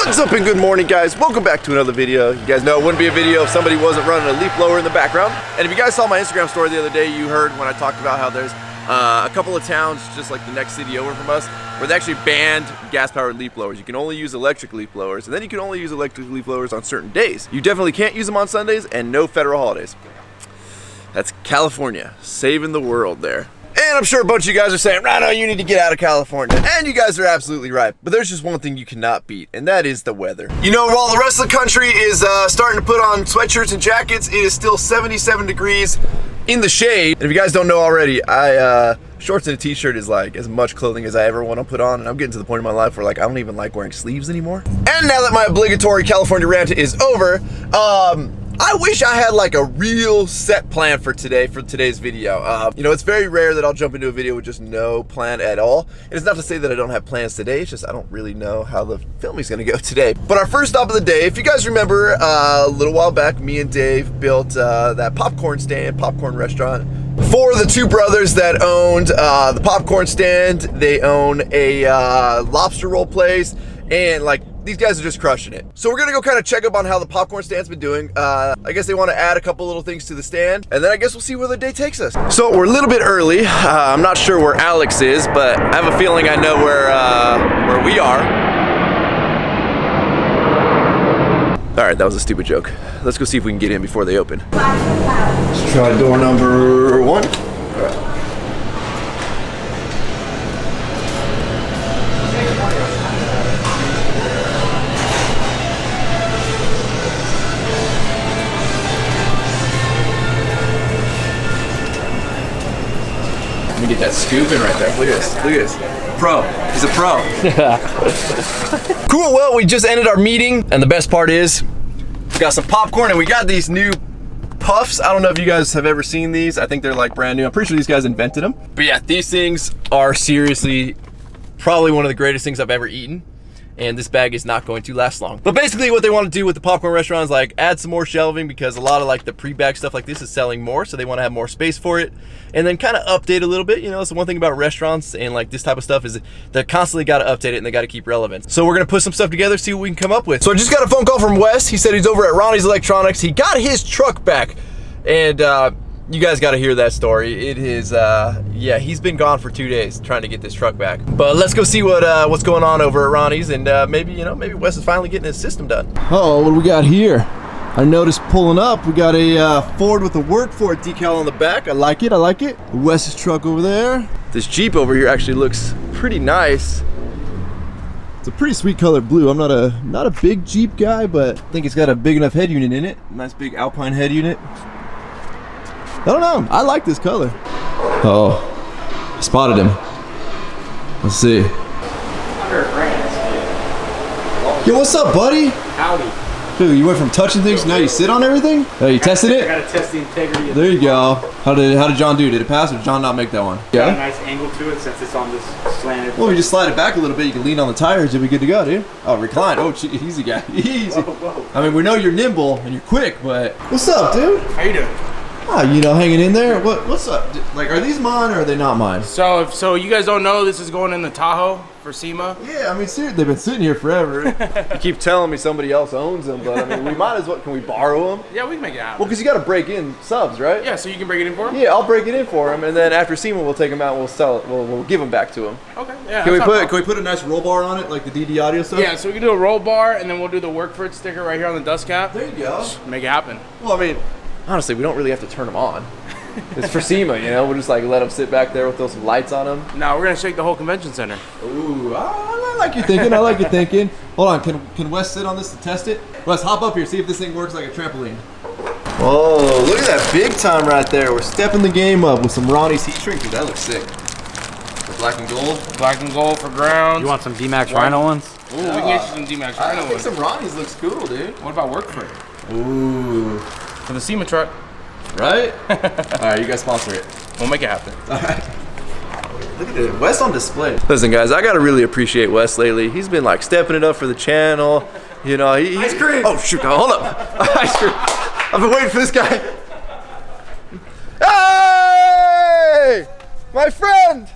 What's up and good morning, guys? Welcome back to another video. You guys know it wouldn't be a video if somebody wasn't running a leaf blower in the background. And if you guys saw my Instagram story the other day, you heard when I talked about how there's a couple of towns just like the next city over from us where they actually banned gas-powered leaf blowers. You can only use electric leaf blowers, and then you can only use electric leaf blowers on certain days. You definitely can't use them on Sundays, and no federal holidays. That's California, saving the world there. And I'm sure a bunch of you guys are saying, Rhino, you need to get out of California. And you guys are absolutely right. But there's just one thing you cannot beat, and that is the weather. You know, while the rest of the country is starting to put on sweatshirts and jackets, it is still 77 degrees in the shade. And if you guys don't know already, shorts and a t-shirt is like as much clothing as I ever want to put on. And I'm getting to the point in my life where like I don't even like wearing sleeves anymore. And now that my obligatory California rant is over, I wish I had like a real set plan for today's video. You know, it's very rare that I'll jump into a video with just no plan at all. And it's not to say that I don't have plans today, it's just I don't really know how the filming's gonna go today. But our first stop of the day, if you guys remember, a little while back, me and Dave built that popcorn restaurant for the two brothers that owned the popcorn stand. They own a lobster roll place, and like, these guys are just crushing it. So we're gonna go kind of check up on how the popcorn stand's been doing. I guess they want to add a couple little things to the stand, and then I guess we'll see where the day takes us. So we're a little bit early. I'm not sure where Alex is, but I have a feeling I know where we are. All right, that was a stupid joke. Let's go see if we can get in before they open. Let's try door number 1. All right. Let me get that scoop in right there. Look at this. Look at this. Pro. He's a pro. Cool. Well, we just ended our meeting, and the best part is we got some popcorn and we got these new puffs. I don't know if you guys have ever seen these. I think they're like brand new. I'm pretty sure these guys invented them. But yeah, these things are seriously probably one of the greatest things I've ever eaten. And this bag is not going to last long. But basically what they want to do with the popcorn restaurant is like add some more shelving, because a lot of like the pre-bag stuff like this is selling more, so they want to have more space for it. And then kind of update a little bit. You know, it's the one thing about restaurants and like this type of stuff is they constantly got to update it and they got to keep relevant. So we're going to put some stuff together, see what we can come up with. So I just got a phone call from Wes. He said he's over at Ronnie's Electronics. He got his truck back, and you guys got to hear that story. It is, yeah, he's been gone for 2 days trying to get this truck back. But let's go see what's going on over at Ronnie's, and maybe, you know, maybe Wes is finally getting his system done. Oh, what do we got here? I noticed pulling up, we got a Ford with a Work For It decal on the back. I like it, I like it. Wes's truck over there. This Jeep over here actually looks pretty nice. It's a pretty sweet color blue. I'm not a big Jeep guy, but I think it's got a big enough head unit in it. Nice big Alpine head unit. I don't know, I like this color. Oh, spotted him. Let's see. Yo, what's up, buddy? Howdy. Dude, you went from touching things to now you sit on everything? Oh, you tested it? I gotta test the integrity of There you go. How did John do? Did it pass, or did John not make that one? Got a nice angle to it since it's on this slanted. Well, you just slide it back a little bit, you can lean on the tires, you'll be good to go, dude. Oh, recline. Oh, easy guy. Easy. Whoa. I mean, we know you're nimble and you're quick, but what's up, dude? How you doing? Oh, you know, hanging in there. What's up? Like, are these mine or are they not mine? So you guys don't know, this is going in the Tahoe for SEMA. Yeah, I mean, seriously, they've been sitting here forever. You keep telling me somebody else owns them, but I mean, we might as well. Can we borrow them? Yeah, we can make it happen. Well, because you got to break in subs, right? Yeah, so you can break it in for them? Yeah, I'll break it in for them, and then after SEMA, we'll take them out and we'll sell it. We'll give them back to them. Okay, yeah. Can we put a nice roll bar on it, like the DD audio stuff? Yeah, so we can do a roll bar, and then we'll do the Work For It sticker right here on the dust cap. There you go. Make it happen. Well, I mean, honestly, we don't really have to turn them on. It's for SEMA, you know? We'll just like let them sit back there, we'll throw some lights on them. No, we're gonna shake the whole convention center. Ooh, I like your thinking, I like your thinking. Hold on, can Wes sit on this to test it? Wes, hop up here, see if this thing works like a trampoline. Oh, look at that big time right there. We're stepping the game up with some Ronnie's heat shrink. Dude, that looks sick. The black and gold. Black and gold for ground. You want some Dmaxryno ones? Ooh, we can get you some Dmaxryno I think ones. some Ronnie's looks cool, dude. What about Work For It? Ooh. For the SEMA truck. Right? Alright, you guys sponsor it. We'll make it happen. Alright. Look at it, Wes on display. Listen guys, I gotta really appreciate Wes lately. He's been like stepping it up for the channel. You know, Ice cream! Oh shoot, hold up. Ice cream. I've been waiting for this guy. Hey! My friend!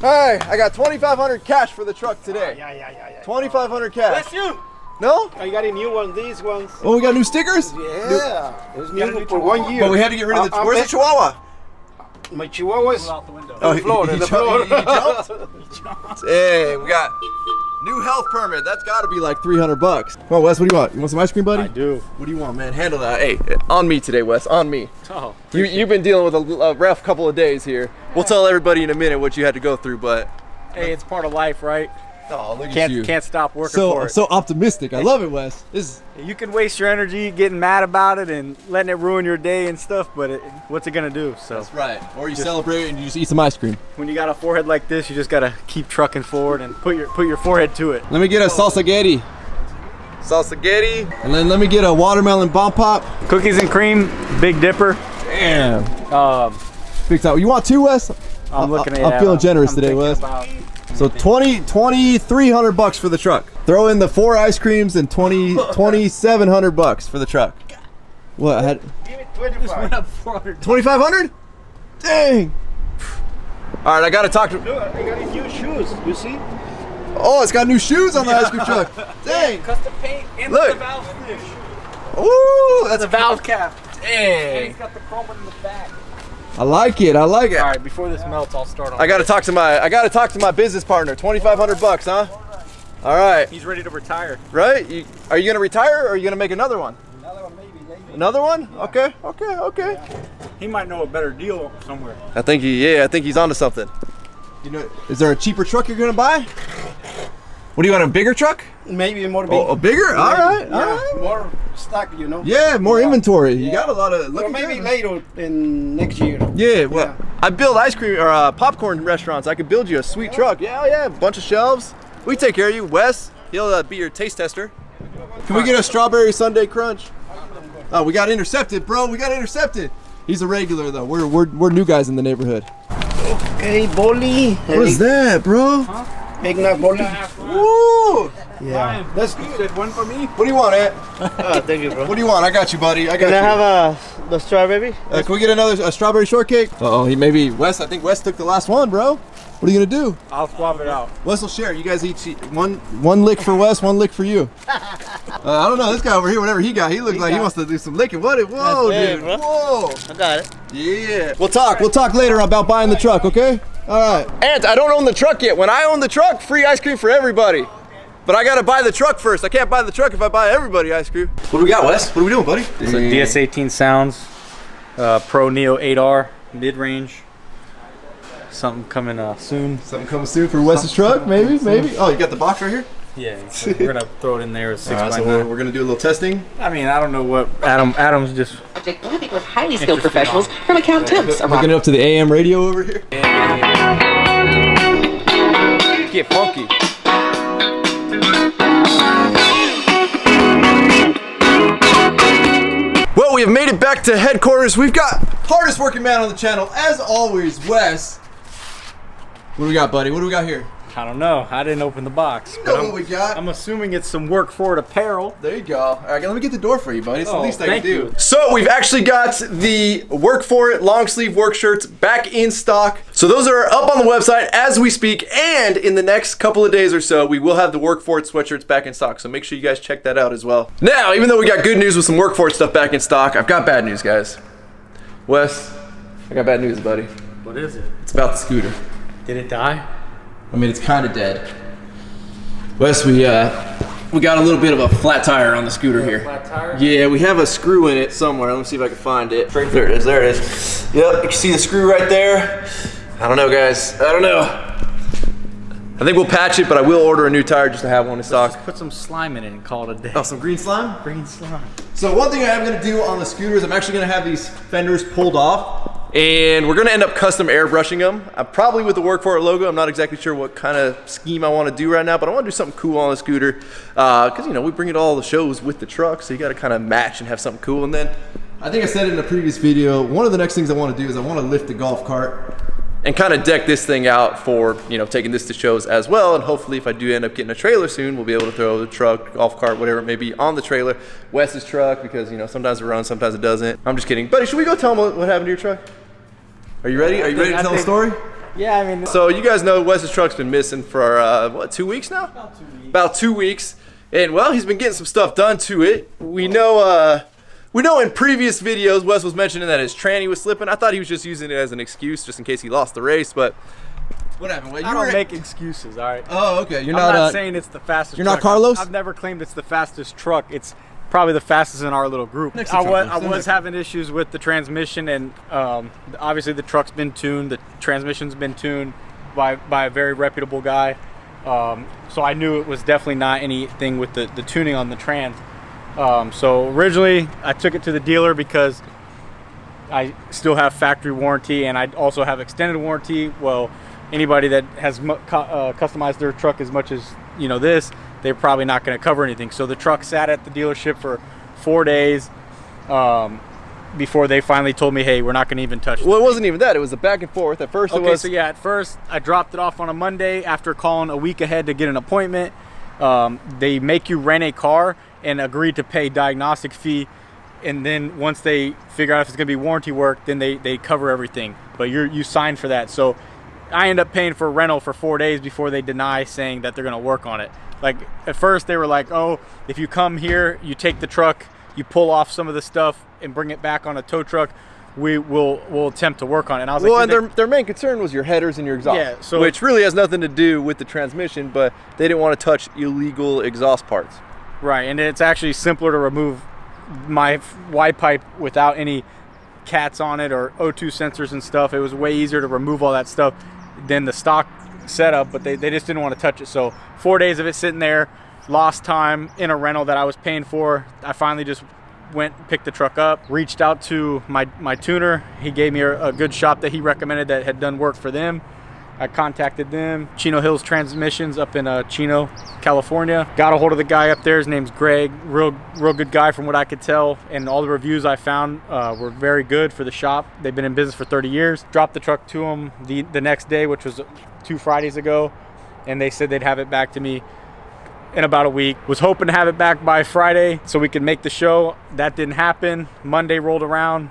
Hey, I got 2,500 cash for the truck today. Yeah. 2,500 cash. Bless you. No? I got a new one, these ones. Oh, we got new stickers? Yeah. It's new for 1 year. But we had to get rid of the. Where's the Chihuahua? My Chihuahua is Out the window. Oh, the floor. he The floor. jumped? Hey, we got new health permit. That's got to be like 300 bucks. Come on, Wes, what do you want? You want some ice cream, buddy? I do. What do you want, man? Handle that. Hey, on me today, Wes. On me. Oh, You've been dealing with a rough couple of days here. We'll tell everybody in a minute what you had to go through, but. hey, it's part of life, right? Oh, look at you. Can't stop working for it. So optimistic. I love it, Wes. You can waste your energy getting mad about it and letting it ruin your day and stuff, but what's it gonna do? So That's right. Or you celebrate and you just eat some ice cream. when you got a forehead like this, you just gotta keep trucking forward and put your forehead to it. Let me get a salsa-ghetti. Salsa-ghetti. And then let me get a watermelon bomb pop. Cookies and cream, Big Dipper. Damn. Big time. You want two, Wes? I'm looking at. I'm feeling generous I'm today, thinking Wes. about- So 2,300 bucks for the truck. Throw in the 4 ice creams and 2,700 bucks for the truck. What? I had Give it 25. 2,500? Dang. All right, I gotta talk to. Look, I got new shoes. You see? Oh, it's got new shoes on the ice cream truck. Dang. Custom paint and Look. the valve finish. Ooh, that's The valve cap. And Dang. it's got the chrome in the back. I like it. I like it. All right, before this melts, I'll start on. I gotta talk to my business partner. 2,500 bucks, huh? All right. He's ready to retire. Right? Are you gonna retire or are you gonna make another one? Another one, maybe. Another one? Okay. He might know a better deal somewhere. I think he's onto something. You know, is there a cheaper truck you're gonna buy? What do you want? A bigger truck? Maybe more big. Oh, a bigger? All right. Yeah, more stock, you know. Yeah, more inventory. You Yeah. got a lot of. Or Look maybe at later in next year. Yeah, well, Yeah. I build ice cream or popcorn restaurants. I could build you a sweet truck. Yeah, a bunch of shelves. We take care of you. Wes, he'll be your taste tester. Can we get a strawberry sundae crunch? Oh, we got intercepted, bro. We got intercepted. He's a regular though. We're new guys in the neighborhood. Hey, Bolly. What is that, bro? Eggnog Bolly. Woo! Yeah. That's good. One for me. What do you want, Ant? Thank you, bro. What do you want? I got you, buddy. I got Can I you. have the strawberry? Can we get a strawberry shortcake? Uh oh, Wes. I think Wes took the last one, bro. What are you gonna do? I'll swap it out. Wes will share. You guys each eat one lick for Wes, one lick for you. I don't know. This guy over here, whatever he got, he looks like he wants to do some licking. Whoa, Hey, dude. bro. Whoa. I got it. Yeah. We'll talk later about buying the truck, okay? All right. Ant, I don't own the truck yet. When I own the truck, free ice cream for everybody. But I gotta buy the truck first. I can't buy the truck if I buy everybody ice cream. What do we got, Wes? What are we doing, buddy? So DS18 Sounds, Pro Neo 8R, mid-range. Something coming soon. Something coming soon for Wes's truck, maybe? Oh, you got the box right here? Yeah, so we're gonna throw it in there. 6 All right, by so 9. we're gonna do a little testing. I mean, I don't know what Adam's just. Project working with highly skilled professionals from account temps around. Hooking it up to the AM radio over here. Get funky. Well, we have made it back to headquarters. We've got hardest working man on the channel, as always, Wes. What do we got, buddy? What do we got here? I don't know. I didn't open the box. You but know what we got. I'm assuming it's some work for it apparel. There you go. All right, let me get the door for you, buddy. It's the Oh, least I can thank do. you. So we've actually got the Work For It long sleeve work shirts back in stock. So those are up on the website as we speak, and in the next couple of days or so, we will have the Work For It sweatshirts back in stock. So make sure you guys check that out as well. Now, even though we got good news with some Work For It stuff back in stock, I've got bad news, guys. Wes, I got bad news, buddy. What is it? It's about the scooter. Did it die? I mean, it's kind of dead. Wes, we got a little bit of a flat tire on the scooter here. Flat tire? Yeah, we have a screw in it somewhere. Let me see if I can find it. There it is. There it is. Yep, you can see the screw right there. I don't know, guys. I don't know. I think we'll patch it, but I will order a new tire just to have one in stock. Just put some slime in it and call it a day. Oh, some green slime? Green slime. So one thing I am gonna do on the scooter is I'm actually gonna have these fenders pulled off, and we're gonna end up custom airbrushing them. Probably with the Work For It logo. I'm not exactly sure what kind of scheme I wanna do right now, but I wanna do something cool on the scooter. Cause you know, we bring it all the shows with the truck, so you gotta kind of match and have something cool. And then, I think I said it in a previous video, one of the next things I wanna do is I wanna lift the golf cart and kind of deck this thing out for, you know, taking this to shows as well. And hopefully if I do end up getting a trailer soon, we'll be able to throw the truck, golf cart, whatever it may be on the trailer. Wes's truck, because, you know, sometimes it runs, sometimes it doesn't. I'm just kidding. Buddy, should we go tell him what happened to your truck? Are you ready? Are you ready to tell the story? Yeah, I mean, So you guys know Wes's truck's been missing for what, 2 weeks now? about 2 weeks. About 2 weeks, and well, he's been getting some stuff done to it. We know in previous videos Wes was mentioning that his tranny was slipping. I thought he was just using it as an excuse, just in case he lost the race. But what happened? Well, I don't make excuses, all right? Oh, okay. I'm not saying it's the fastest. You're not truck. Carlos? I've never claimed it's the fastest truck. It's probably the fastest in our little group. I was having issues with the transmission, and obviously the truck's been tuned. The transmission's been tuned by a very reputable guy. So I knew it was definitely not anything with the tuning on the trans. So originally I took it to the dealer because I still have factory warranty, and I also have extended warranty. Well, anybody that has customized their truck as much as this, they're probably not going to cover anything. So the truck sat at the dealership for 4 days before they finally told me, hey, we're not going to even touch it. Well, it wasn't even that. It was a back and forth. At first it was... So yeah, at first I dropped it off on a Monday after calling a week ahead to get an appointment. They make you rent a car and agree to pay diagnostic fee. And then once they figure out if it's going to be warranty work, then they cover everything. But you signed for that. So I end up paying for a rental for 4 days before they deny, saying that they're going to work on it. Like at first they were like, oh, if you come here, you take the truck, you pull off some of the stuff and bring it back on a tow truck, we'll attempt to work on it. And I was well, like, and their main concern was your headers and your exhaust, yeah, so, which really has nothing to do with the transmission, but they didn't want to touch illegal exhaust parts. Right, and it's actually simpler to remove my Y pipe without any cats on it or O2 sensors and stuff. It was way easier to remove all that stuff than the stock setup, but they just didn't want to touch it. So 4 days of it sitting there, lost time in a rental that I was paying for. I finally just went, picked the truck up, reached out to my tuner. He gave me a good shop that he recommended that had done work for them. I contacted them, Chino Hills Transmissions up in Chino, California. Got a hold of the guy up there. His name's Greg. Real good guy from what I could tell. And all the reviews I found were very good for the shop. They've been in business for 30 years. Dropped the truck to them the next day, which was 2 Fridays ago. And they said they'd have it back to me in about a week. Was hoping to have it back by Friday so we could make the show. That didn't happen. Monday rolled around.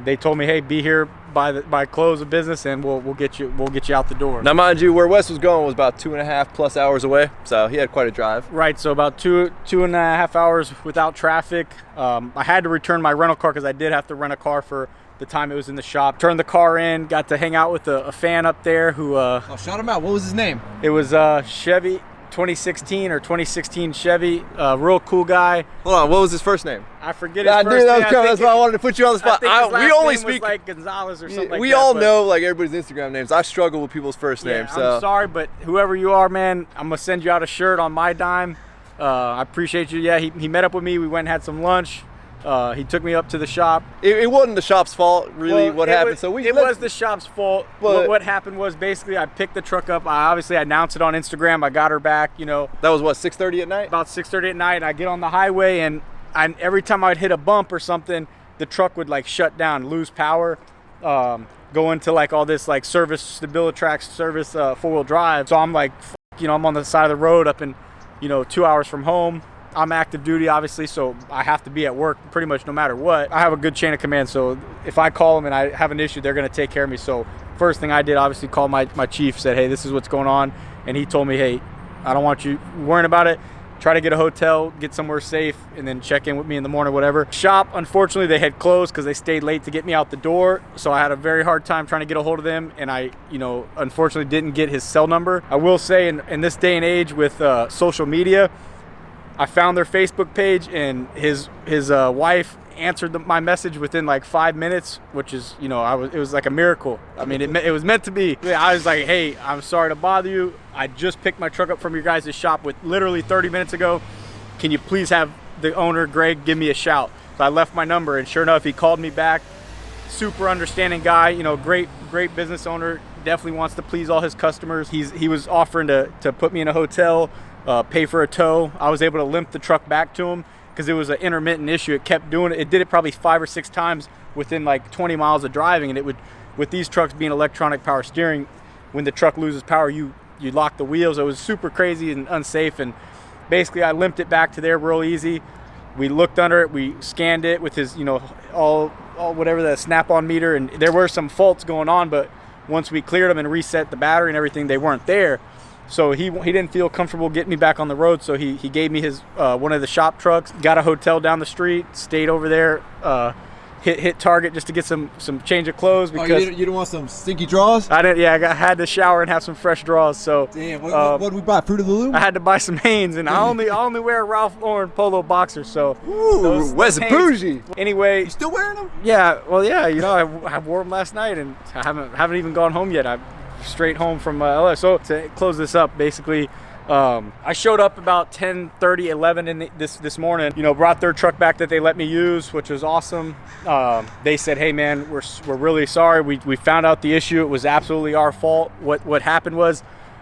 They told me, hey, be here by close of business, and we'll get you out the door. Now, mind you, where Wes was going was about 2.5+ hours away, so he had quite a drive. Right, so about two and a half hours without traffic. I had to return my rental car because I did have to rent a car for the time it was in the shop. Turned the car in, got to hang out with a fan up there who oh, shout him out. What was his name? It was Chevy 2016 or 2016 Chevy. Real cool guy. Hold on, what was his first name? I forget his first name. That's why I wanted to put you on the spot. We only speak like Gonzalez or something like that. We all know like everybody's Instagram names. I struggle with people's first names. So I'm sorry, but whoever you are, man, I'm gonna send you out a shirt on my dime. I appreciate you. Yeah, he met up with me. We went and had some lunch. He took me up to the shop. It wasn't the shop's fault, really, what happened. It was the shop's fault. What happened was basically I picked the truck up. I announced it on Instagram. I got her back, That was what, 6:30 at night? About 6:30 at night. I get on the highway, and every time I'd hit a bump or something, the truck would like shut down, lose power, go into like all this like service, StabiliTrak service, 4-wheel drive. So I'm like, I'm on the side of the road up in, 2 hours from home. I'm active duty, obviously, so I have to be at work pretty much no matter what. I have a good chain of command, so if I call them and I have an issue, they're going to take care of me. So first thing I did, obviously, call my chief, said, hey, this is what's going on. And he told me, hey, I don't want you worrying about it. Try to get a hotel, get somewhere safe, and then check in with me in the morning, whatever. Shop, unfortunately, they had closed because they stayed late to get me out the door. So I had a very hard time trying to get a hold of them, and I, unfortunately didn't get his cell number. I will say in this day and age with social media, I found their Facebook page, and his wife answered my message within like 5 minutes, which is, it was like a miracle. I mean, it was meant to be. I was like, hey, I'm sorry to bother you. I just picked my truck up from your guys' shop with literally 30 minutes ago. Can you please have the owner, Greg, give me a shout? So I left my number, and sure enough, he called me back. Super understanding guy, great business owner. Definitely wants to please all his customers. He was offering to put me in a hotel, pay for a tow. I was able to limp the truck back to him because it was an intermittent issue. It kept doing it. It did it probably 5 or 6 times within like 20 miles of driving. And it would, with these trucks being electronic power steering, when the truck loses power, you lock the wheels. It was super crazy and unsafe. And basically I limped it back to there real easy. We looked under it. We scanned it with his, all whatever, the snap-on meter. And there were some faults going on, but once we cleared them and reset the battery and everything, they weren't there. So he didn't feel comfortable getting me back on the road, so he gave me his one of the shop trucks, got a hotel down the street, stayed over there, hit Target just to get some change of clothes because you didn't want some stinky draws? I didn't. Yeah, I had to shower and have some fresh draws. So Damn, what did we buy? Fruit of the Loom? I had to buy some Hanes, and I only wear Ralph Lauren polo boxers. So Ooh, Wes bougie. Anyway, You still wearing them? yeah, well, yeah, you know, I wore them last night, and I haven't even gone home yet. I'm straight home from LA. So to close this up, basically, I showed up about 10:30, 11 this morning. You know, brought their truck back that they let me use, which was awesome. They said, "Hey, man, we're really sorry. We found out the issue. It was absolutely our fault. What happened was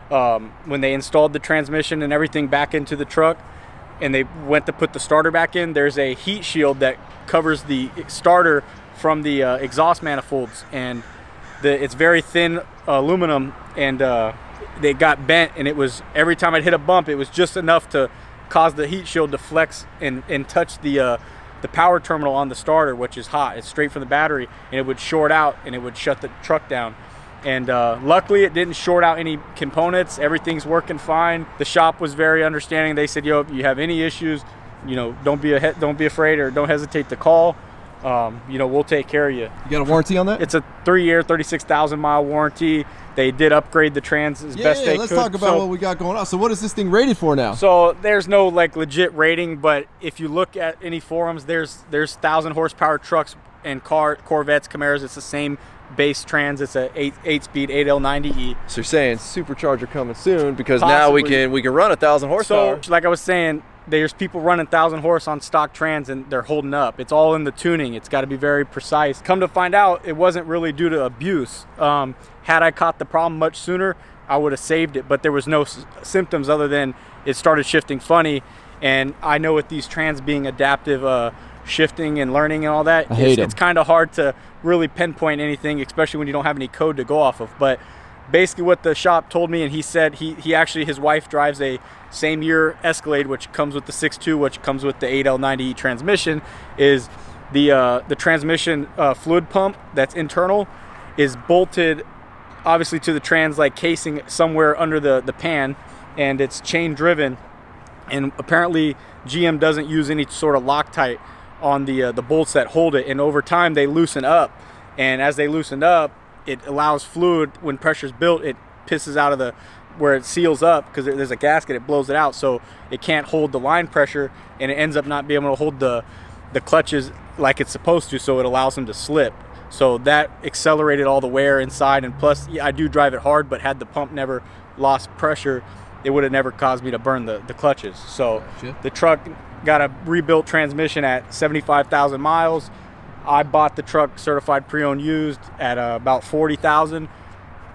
when they installed the transmission and everything back into the truck, and they went to put the starter back in. There's a heat shield that covers the starter from the exhaust manifolds, and it's very thin aluminum, and they got bent, and it was every time I'd hit a bump, it was just enough to cause the heat shield to flex and touch the power terminal on the starter, which is hot. It's straight from the battery, and it would short out and it would shut the truck down. And luckily it didn't short out any components. Everything's working fine. The shop was very understanding. They said, "Yo, if you have any issues, you know, don't be afraid or don't hesitate to call. You know, we'll take care of you." You got a warranty on that? It's a 3-year, 36,000 mile warranty. They did upgrade the trans as best they could. Let's talk about what we got going on. So what is this thing rated for now? So there's no like legit rating, but if you look at any forums, there's 1,000 horsepower trucks and Corvettes, Camaros. It's the same base trans. It's a 8-speed 8L90E. So you're saying supercharger coming soon because Possibly. now we can run 1,000 horsepower. So like I was saying, there's people running 1,000 horse on stock trans and they're holding up. It's all in the tuning. It's got to be very precise. Come to find out, it wasn't really due to abuse. Had I caught the problem much sooner, I would have saved it, but there was no symptoms other than it started shifting funny. And I know with these trans being adaptive shifting and learning and all that, it's kind of hard to really pinpoint anything, especially when you don't have any code to go off of. But basically what the shop told me, and he said he actually, his wife drives a same year Escalade, which comes with the 6.2, which comes with the 8L90E transmission, is the transmission fluid pump that's internal is bolted obviously to the trans like casing somewhere under the pan, and it's chain driven, and apparently GM doesn't use any sort of Loctite on the bolts that hold it, and over time they loosen up, and as they loosen up, it allows fluid, when pressure's built, it pisses out of the where it seals up because there's a gasket, it blows it out, so it can't hold the line pressure, and it ends up not being able to hold the clutches like it's supposed to, so it allows them to slip. So that accelerated all the wear inside, and plus, yeah, I do drive it hard, but had the pump never lost pressure, it would have never caused me to burn the clutches. So the truck got a rebuilt transmission at 75,000 miles. I bought the truck certified pre-owned used at about 40,000,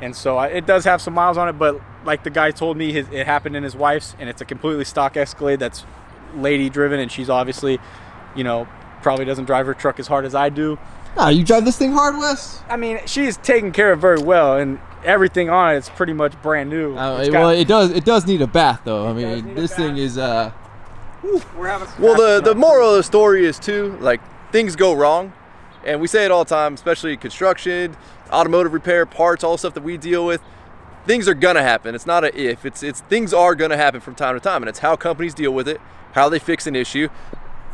and so it does have some miles on it, but like the guy told me, it happened in his wife's, and it's a completely stock Escalade that's lady driven, and she's obviously, you know, probably doesn't drive her truck as hard as I do. Nah, you drive this thing hard, Wes? I mean, she's taken care of very well, and everything on it is pretty much brand new. Well, it does need a bath, though. I mean, this thing is we're having some Well, the moral of the story is too, like, things go wrong, and we say it all the time, especially construction, automotive repair, parts, all the stuff that we deal with. Things are gonna happen. It's not a if. It's things are gonna happen from time to time, and it's how companies deal with it, how they fix an issue.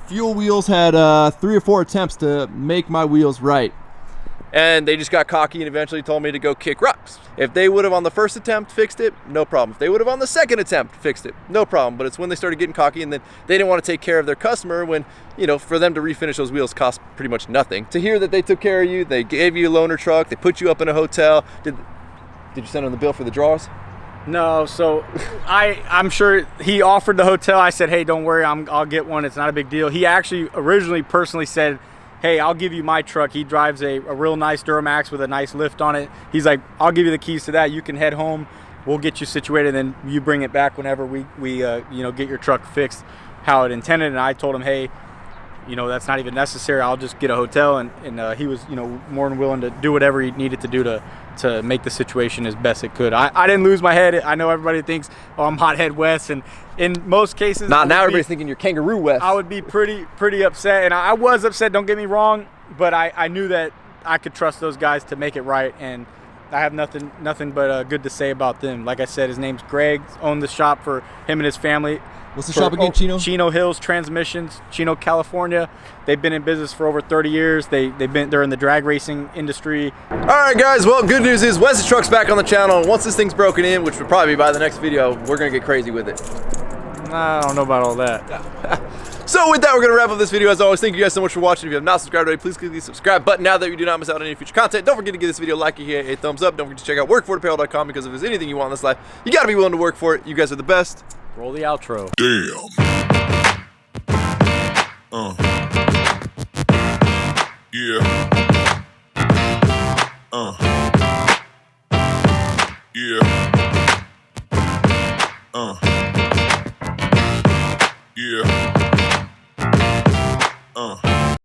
Fuel Wheels had 3 or 4 attempts to make my wheels right. And they just got cocky and eventually told me to go kick rocks. If they would have on the first attempt fixed it, no problem. If they would have on the second attempt fixed it, no problem. But it's when they started getting cocky and then they didn't want to take care of their customer when, you know, for them to refinish those wheels cost pretty much nothing. To hear that they took care of you, they gave you a loaner truck, they put you up in a hotel. Did you send them the bill for the drawers? No, so I'm sure he offered the hotel. I said, hey, don't worry, I'll get one. It's not a big deal. He actually originally personally said, hey, I'll give you my truck. He drives a real nice Duramax with a nice lift on it. He's like, I'll give you the keys to that. You can head home. We'll get you situated, and then you bring it back whenever we you know, get your truck fixed how it intended. And I told him, hey, you know, that's not even necessary. I'll just get a hotel. And he was, you know, more than willing to do whatever he needed to do to make the situation as best it could. I didn't lose my head. I know everybody thinks, oh, I'm hothead Wes, and in most cases, now everybody's thinking you're kangaroo Wes. I would be pretty upset, and I was upset, don't get me wrong, but I knew that I could trust those guys to make it right, and I have nothing but good to say about them. Like I said, his name's Greg. Owned the shop for him and his family. What's the shop again, Chino? Chino Hills Transmissions, Chino, California. They've been in business for over 30 years. They're in the drag racing industry. All right, guys. Well, good news is Wes's truck's back on the channel. And once this thing's broken in, which will probably be by the next video, we're gonna get crazy with it. I don't know about all that. So with that, we're going to wrap up this video. As always, thank you guys so much for watching. If you have not subscribed already, please click the subscribe button now that you do not miss out on any future content. Don't forget to give this video a like, a thumbs up. Don't forget to check out workforapparel.com, because if there's anything you want in this life, you got to be willing to work for it. You guys are the best. Roll the outro. Damn. Yeah. Yeah.